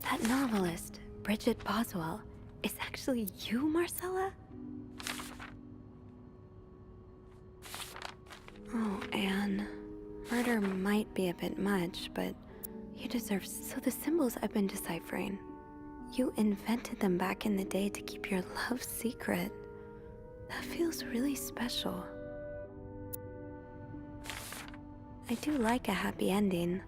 That novelist, Bridget Boswell, is actually you, Marcella? Oh, Anne. Murder might be a bit much, but you deserve... So the symbols I've been deciphering, you invented them back in the day to keep your love secret. That feels really special. I do like a happy ending.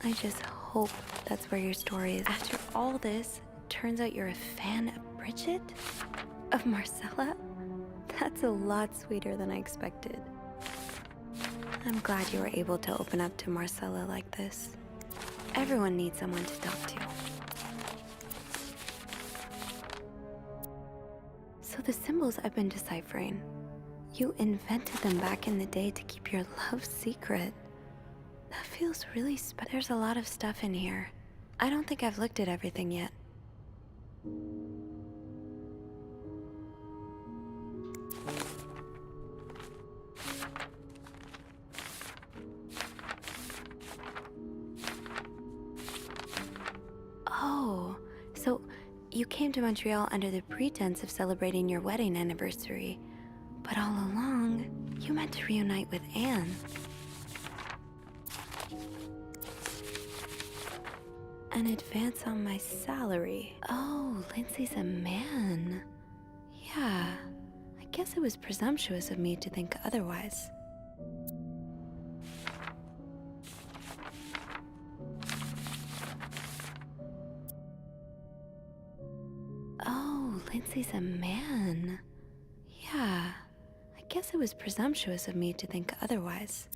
I just hope that's where your story is. After all this, turns out you're a fan of Bridget? Of Marcella? That's a lot sweeter than I expected. I'm glad you were able to open up to Marcella like this. Everyone needs someone to talk to. So the symbols I've been deciphering, you invented them back in the day to keep your love secret. That feels really special. There's a lot of stuff in here. I don't think I've looked at everything yet. Oh, so you came to Montreal under the pretense of celebrating your wedding anniversary, but all along, you meant to reunite with Anne. An advance on my salary. Oh, Lindsay's a man. Yeah, I guess it was presumptuous of me to think otherwise. Oh, Lindsay's a man. Yeah, I guess it was presumptuous of me to think otherwise.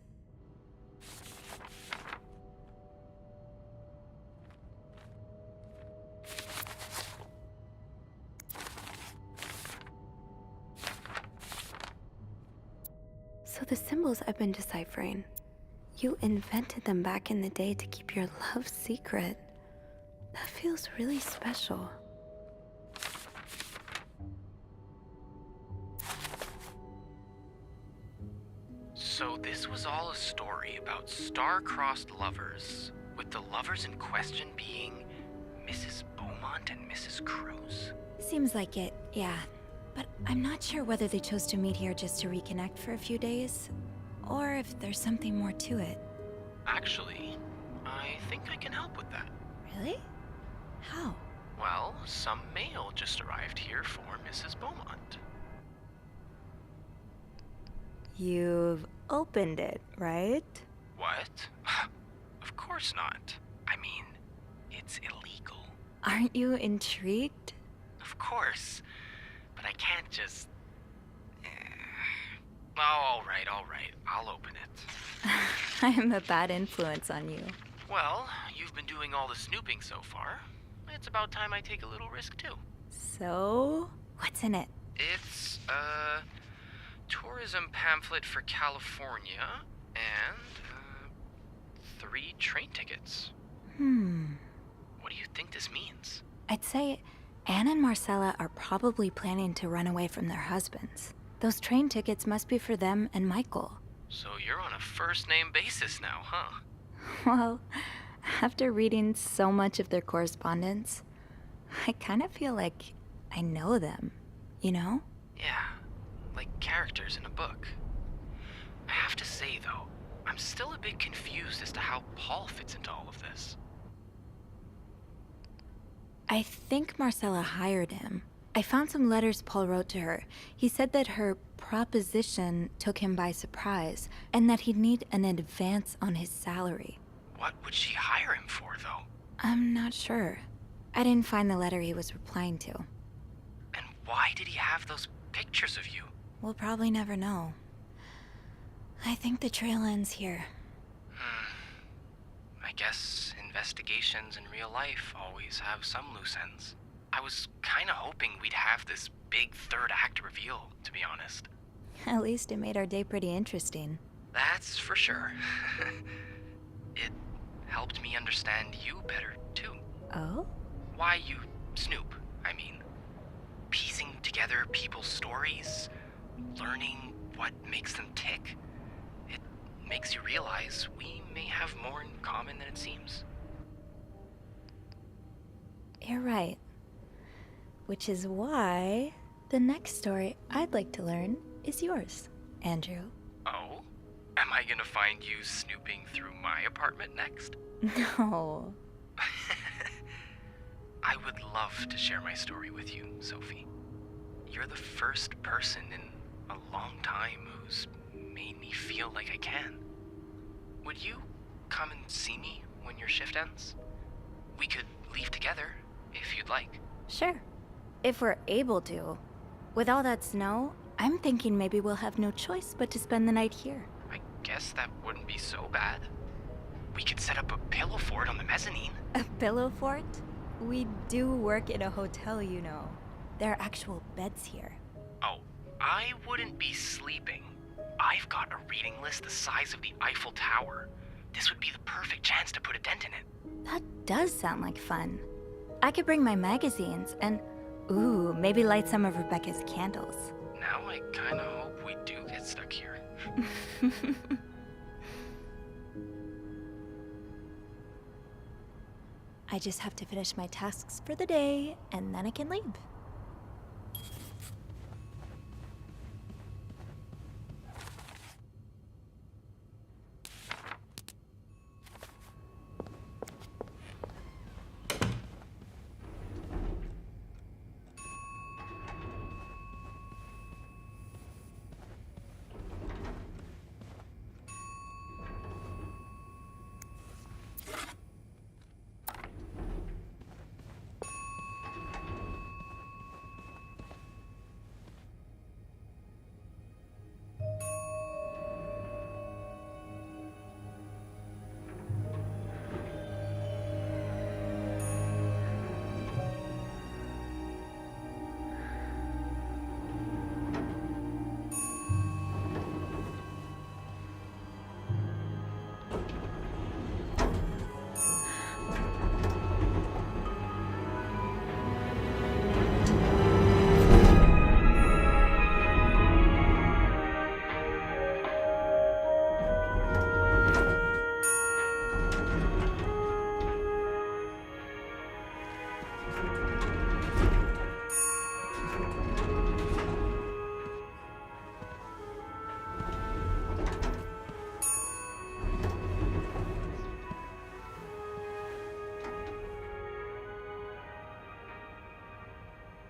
So the symbols I've been deciphering, you invented them back in the day to keep your love secret. That feels really special. So this was all a story about star-crossed lovers, with the lovers in question being Mrs. Beaumont and Mrs. Cruz? Seems like it, yeah. But I'm not sure whether they chose to meet here just to reconnect for a few days, or if there's something more to it. Actually, I think I can help with that. Really? How? Well, some mail just arrived here for Mrs. Beaumont. You've opened it, right? What? Of course not. I mean, it's illegal. Aren't you intrigued? Of course. But I can't just... Oh, all right. I'll open it. I am a bad influence on you. Well, you've been doing all the snooping so far. It's about time I take a little risk, too. So, what's in it? It's a tourism pamphlet for California and 3 train tickets. What do you think this means? I'd say Anne and Marcella are probably planning to run away from their husbands. Those train tickets must be for them and Michael. So you're on a first-name basis now, huh? Well, after reading so much of their correspondence, I kind of feel like I know them, you know? Yeah, like characters in a book. I have to say, though, I'm still a bit confused as to how Paul fits into all of this. I think Marcella hired him. I found some letters Paul wrote to her. He said that her proposition took him by surprise, and that he'd need an advance on his salary. What would she hire him for, though? I'm not sure. I didn't find the letter he was replying to. And why did he have those pictures of you? We'll probably never know. I think the trail ends here. I guess investigations in real life always have some loose ends. I was kinda hoping we'd have this big third act reveal, to be honest. At least it made our day pretty interesting. That's for sure. It helped me understand you better, too. Oh? Why you snoop, I mean. Piecing together people's stories, learning what makes them tick. It makes you realize we may have more in common than it seems. You're right. Which is why the next story I'd like to learn is yours, Andrew. Oh? Am I gonna find you snooping through my apartment next? No. I would love to share my story with you, Sophie. You're the first person in a long time who's made me feel like I can. Would you come and see me when your shift ends? We could leave together, if you'd like. Sure. If we're able to. With all that snow, I'm thinking maybe we'll have no choice but to spend the night here. I guess that wouldn't be so bad. We could set up a pillow fort on the mezzanine. A pillow fort? We do work in a hotel, you know. There are actual beds here. Oh, I wouldn't be sleeping. I've got a reading list the size of the Eiffel Tower. This would be the perfect chance to put a dent in it. That does sound like fun. I could bring my magazines and, ooh, maybe light some of Rebecca's candles. Now I kinda hope we do get stuck here. I just have to finish my tasks for the day, and then I can leave.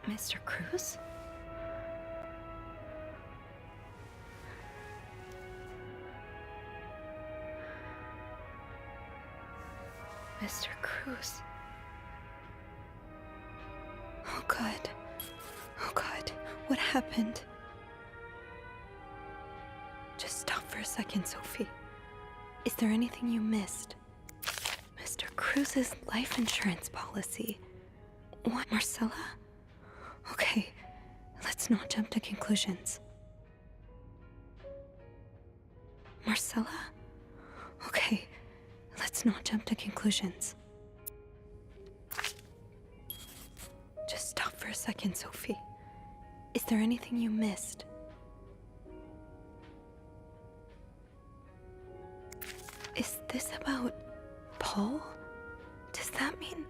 Mr. Cruz? Mr. Cruz. Oh God. Oh God. What happened? Just stop for a second, Sophie. Is there anything you missed? Mr. Cruz's life insurance policy. What, Marcella? Okay, let's not jump to conclusions. Marcella? Okay, let's not jump to conclusions. Just stop for a second, Sophie. Is there anything you missed? Is this about Paul? Does that mean...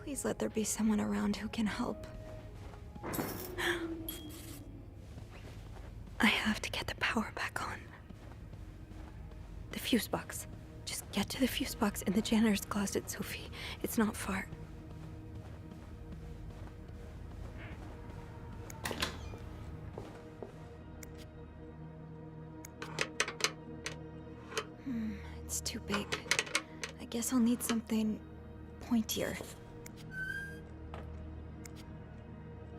Please let there be someone around who can help. I have to get the power back on. The fuse box. Just get to the fuse box in the janitor's closet, Sophie. It's not far. It's too big. I guess I'll need something pointier.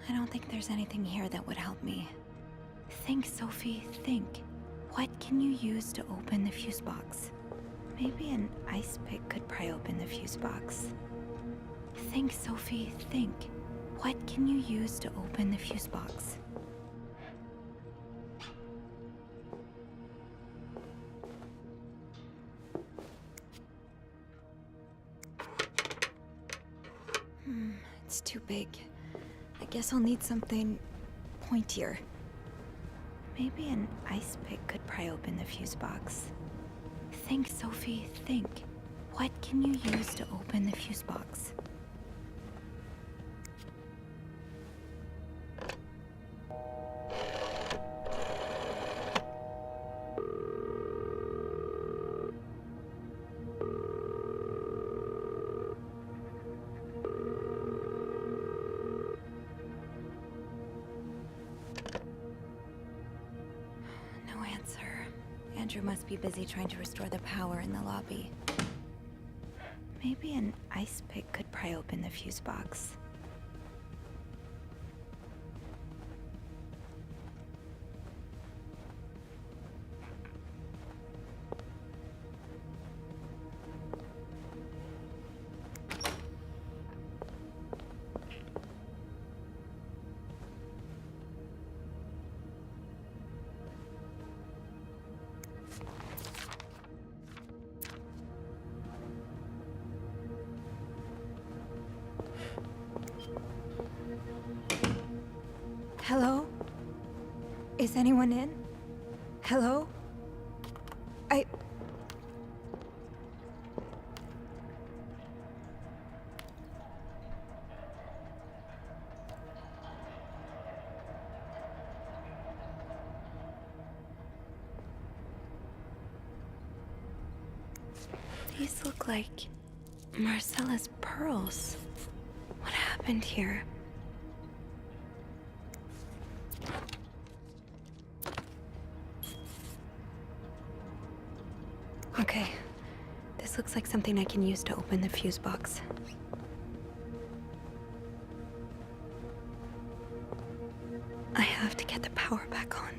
I don't think there's anything here that would help me. Think, Sophie, think. What can you use to open the fuse box? Maybe an ice pick could pry open the fuse box. Think, Sophie, think. What can you use to open the fuse box? It's too big. I guess I'll need something pointier. Maybe an ice pick could pry open the fuse box. Think, Sophie, think. What can you use to open the fuse box? No answer. Andrew must be busy trying to restore the power in the lobby. Maybe an ice pick could pry open the fuse box. Hello? Is anyone in? Hello? These look like Marcella's pearls. What happened here? Okay. This looks like something I can use to open the fuse box. I have to get the power back on.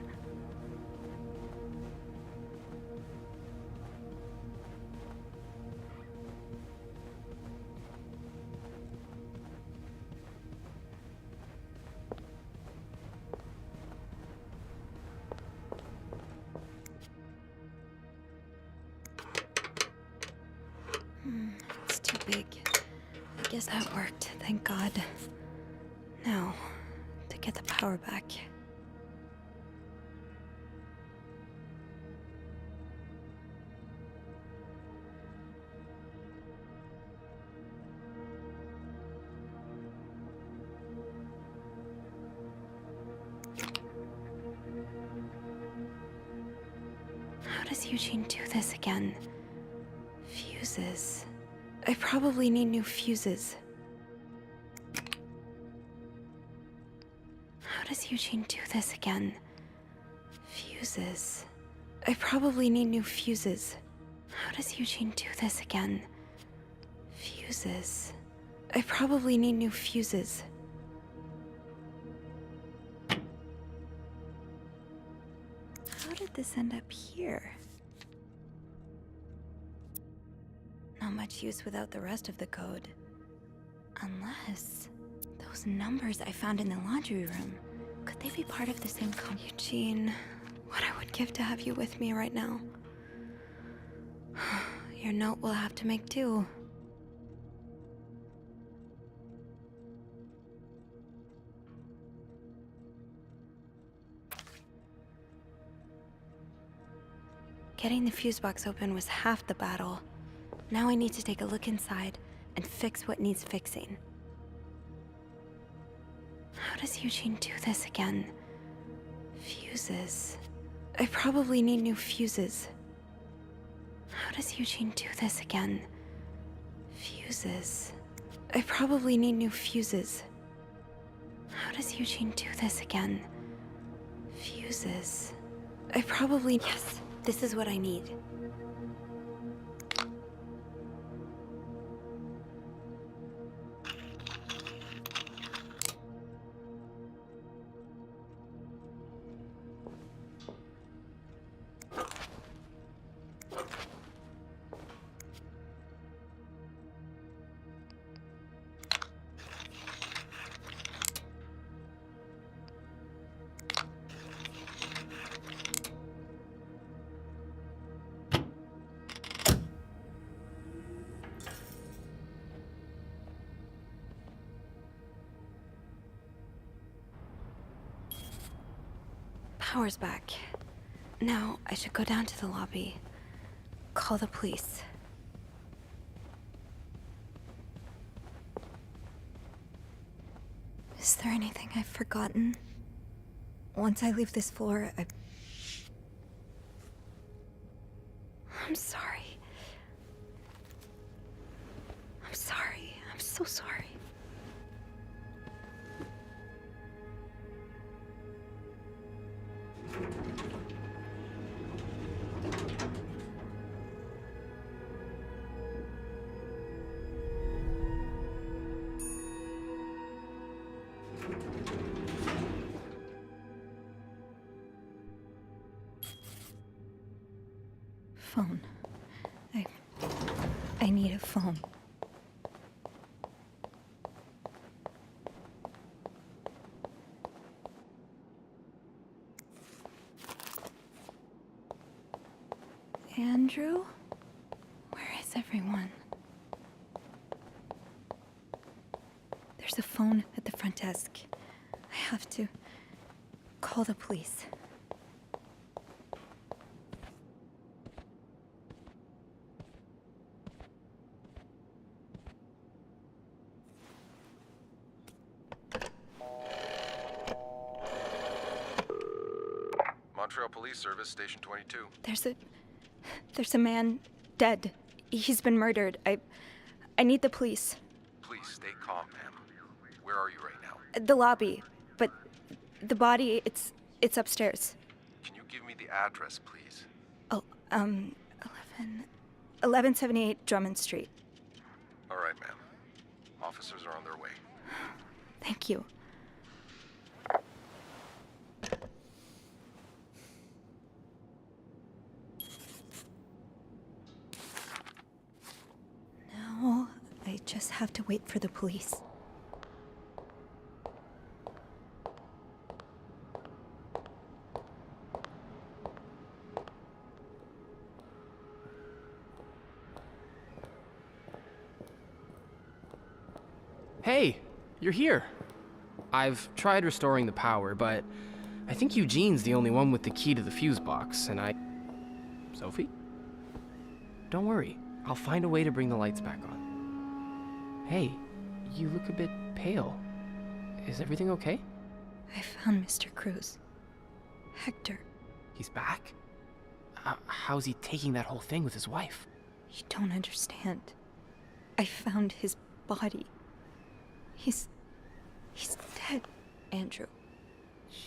It's too big. I guess that worked, thank God. Now, to get the power back. How does Eugene do this again? Fuses. I probably need new fuses. How does Eugene do this again? Fuses. I probably need new fuses. How does Eugene do this again? Fuses. I probably need new fuses. How did this end up here? Not much use without the rest of the code. Unless those numbers I found in the laundry room, could they be part of the same code? Eugene, what I would give to have you with me right now. Your note will have to make do. Getting the fuse box open was half the battle. Now I need to take a look inside and fix what needs fixing. How does Eugene do this again? Fuses. I probably need new fuses. How does Eugene do this again? Fuses. I probably need new fuses. How does Eugene do this again? Fuses. I probably... Yes, this is what I need. power's back. Now, I should go down to the lobby. Call the police. Is there anything I've forgotten? Once I leave this floor, I'm sorry. I'm sorry. I'm so sorry. Phone. I need a phone. Andrew? Where is everyone? There's a phone at the front desk. I have to call the police. Montreal Police Service, Station 22. There's a man dead. He's been murdered. I need the police. Please stay calm, ma'am. Where are you right now? The lobby, but the body, it's upstairs. Can you give me the address, please? Oh, 1178 Drummond Street. All right, ma'am. Officers are on their way. Thank you. Now, I just have to wait for the police. Hey, you're here. I've tried restoring the power, but I think Eugene's the only one with the key to the fuse box, and Sophie? Don't worry, I'll find a way to bring the lights back on. Hey, you look a bit pale. Is everything okay? I found Mr. Cruz. Hector. He's back? How's he taking that whole thing with his wife? You don't understand. I found his body. He's dead, Andrew.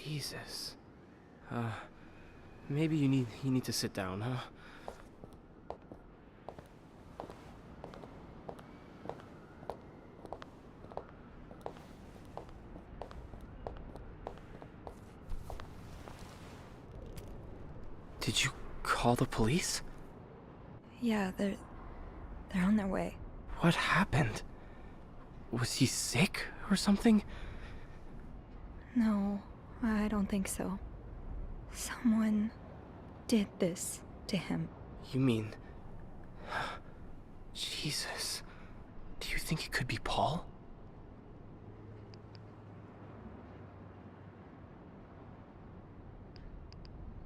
Jesus. Maybe you need to sit down, huh? Did you call the police? Yeah, they're on their way. What happened? Was he sick or something? No, I don't think so. Someone did this to him. You mean... Jesus. Do you think it could be Paul?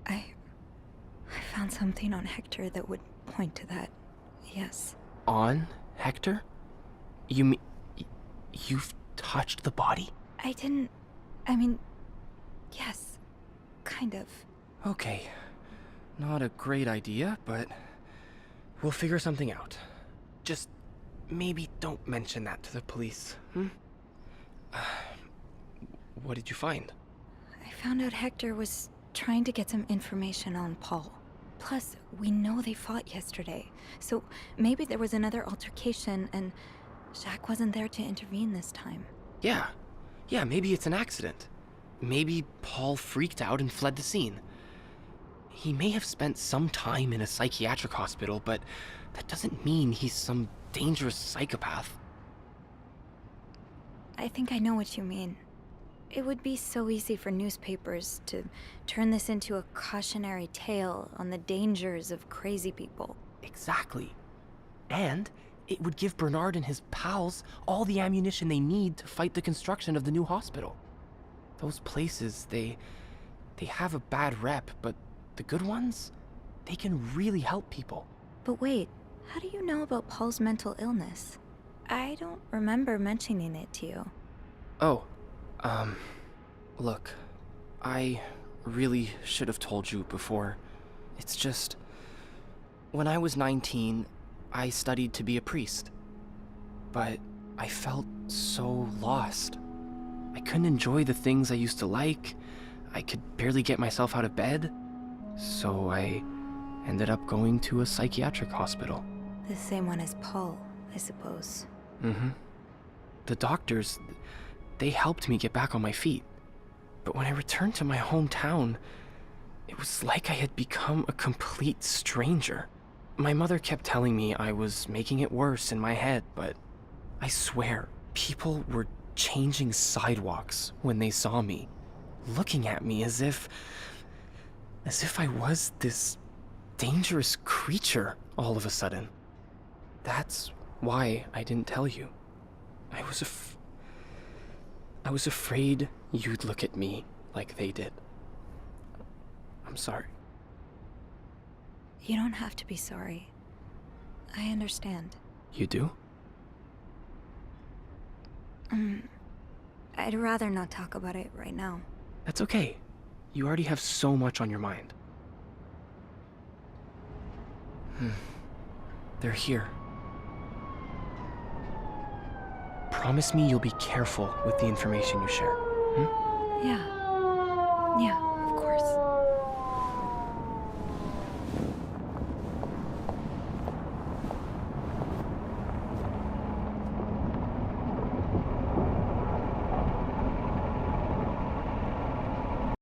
I found something on Hector that would point to that. Yes. On Hector? You mean... You've touched the body? I mean, yes. Kind of. Okay. Not a great idea, but we'll figure something out. Just maybe don't mention that to the police, hmm? What did you find? I found out Hector was trying to get some information on Paul. Plus, we know they fought yesterday, so maybe there was another altercation and Jacques wasn't there to intervene this time. Yeah, maybe it's an accident. Maybe Paul freaked out and fled the scene. He may have spent some time in a psychiatric hospital, but that doesn't mean he's some dangerous psychopath. I think I know what you mean. It would be so easy for newspapers to turn this into a cautionary tale on the dangers of crazy people. Exactly. And it would give Bernard and his pals all the ammunition they need to fight the construction of the new hospital. Those places, they They have a bad rep, but the good ones, they can really help people. But wait, how do you know about Paul's mental illness? I don't remember mentioning it to you. Oh, look, I really should have told you before. It's just, when I was 19, I studied to be a priest. But I felt so lost. I couldn't enjoy the things I used to like. I could barely get myself out of bed. So I ended up going to a psychiatric hospital. The same one as Paul, I suppose. Mm-hmm. The doctors, they helped me get back on my feet. But when I returned to my hometown, it was like I had become a complete stranger. My mother kept telling me I was making it worse in my head, but I swear, people were changing sidewalks when they saw me, looking at me as if I was this dangerous creature all of a sudden. That's why I didn't tell you. I was afraid you'd look at me like they did. I'm sorry. You don't have to be sorry. I understand. You do? I'd rather not talk about it right now. That's okay. You already have so much on your mind. They're here. Promise me you'll be careful with the information you share. Yeah. Yeah.